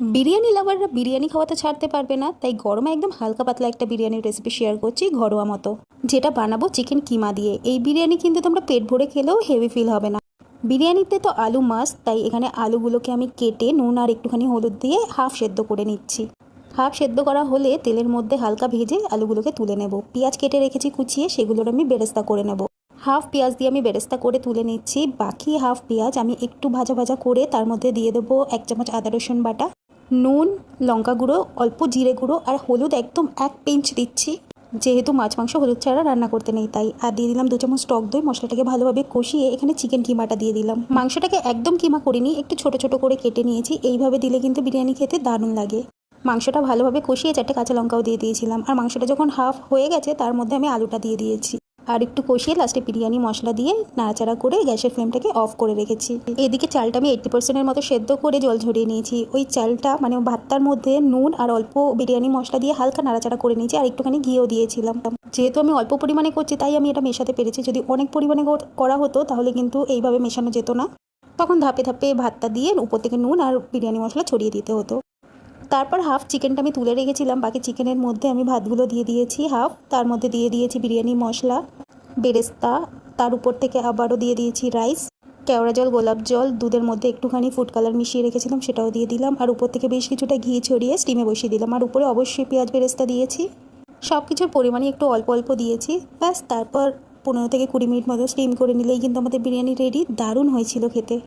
বিরিয়ানি লাভাররা বিরিয়ানি খাওয়াতে ছাড়তে পারবে না, তাই গরমে একদম হালকা পাতলা একটা বিরিয়ানির রেসিপি শেয়ার করছি ঘরোয়া মতো, যেটা বানাবো চিকেন কিমা দিয়ে। এই বিরিয়ানি কিন্তু তোমরা পেট ভরে খেলেও হেভি ফিল হবে না। বিরিয়ানিতে তো আলু মাস্ট, তাই এখানে আলুগুলোকে আমি কেটে নুন আর একটুখানি হলুদ দিয়ে হাফ সেদ্ধ করে নিচ্ছি। হাফ সেদ্ধ করা হলে তেলের মধ্যে হালকা ভেজে আলুগুলোকে তুলে নেব। পেঁয়াজ কেটে রেখেছি কুচিয়ে, সেগুলোর আমি বেরেস্তা করে নেব। হাফ পেঁয়াজ দিয়ে আমি বেরেস্তা করে তুলে নিচ্ছি। বাকি হাফ পেঁয়াজ আমি একটু ভাজা ভাজা করে তার মধ্যে দিয়ে দেবো 1 চামচ আদা রসুন বাটা, নুন, লঙ্কা গুঁড়ো, অল্প জিরে গুঁড়ো আর হলুদ একদম 1 পিঞ্চ দিচ্ছি, যেহেতু মাছ মাংস হলুদ ছাড়া রান্না করতে নেই তাই। আর দিয়ে দিলাম 2 চামচ টক দই। মশলাটাকে ভালোভাবে কষিয়ে এখানে চিকেন কিমাটা দিয়ে দিলাম। মাংসটাকে একদম কিমা করিনি, একটু ছোট ছোট করে কেটে নিয়েছি। এইভাবে দিলে কিন্তু বিরিয়ানি খেতে দারুণ লাগে। মাংসটা ভালোভাবে কষিয়ে 4টে কাঁচা লঙ্কাও দিয়ে দিয়েছিলাম। আর মাংসটা যখন হাফ হয়ে গেছে তার মধ্যে আমি আলুটা দিয়ে দিয়েছি আর একটু কষিয়ে লাস্টে বিরিয়ানি মশলা দিয়ে নাড়াচাড়া করে গ্যাসের ফ্লেমটাকে অফ করে রেখেছি। এদিকে চালটা আমি 80%-এর মতো সেদ্ধ করে জল ঝরিয়ে নিয়েছি। ওই চালটা মানে ভাতটার মধ্যে নুন আর অল্প বিরিয়ানি মশলা দিয়ে হালকা নাড়াচাড়া করে নিয়েছি আর একটুখানি ঘিও দিয়েছিলাম। যেহেতু আমি অল্প পরিমাণে করছি তাই আমি এটা মেশাতে পেরেছি। যদি অনেক পরিমাণে করা হতো তাহলে কিন্তু এইভাবে মেশানো যেত না। তখন ধাপে ধাপে ভাতটা দিয়ে উপর থেকে নুন আর বিরিয়ানি মশলা ছড়িয়ে দিতে হতো। তারপর হাফ চিকেনটা আমি তুলে রেখেছিলাম, বাকি চিকেনের মধ্যে আমি ভাতগুলো দিয়ে দিয়েছি হাফ, তার মধ্যে দিয়ে দিয়েছি বিরিয়ানি মশলা, বেরেস্তা, তার উপর থেকে আবারও দিয়ে দিয়েছি রাইস, কেওড়া জল, গোলাপ জল, দুধের মধ্যে একটুখানি ফুড কালার মিশিয়ে রেখেছিলাম সেটাও দিয়ে দিলাম। আর উপর থেকে বেশ কিছুটা ঘি ছড়িয়ে স্টিমে বসিয়ে দিলাম। আর উপরে অবশ্যই পেঁয়াজ বেরেস্তা দিয়েছি। সব কিছুর পরিমাণে একটু অল্প অল্প দিয়েছি। ব্যাস, তারপর 15 থেকে 20 মিনিট মতো স্টিম করে নিলেই কিন্তু আমাদের বিরিয়ানি রেডি। দারুণ হয়েছিল খেতে।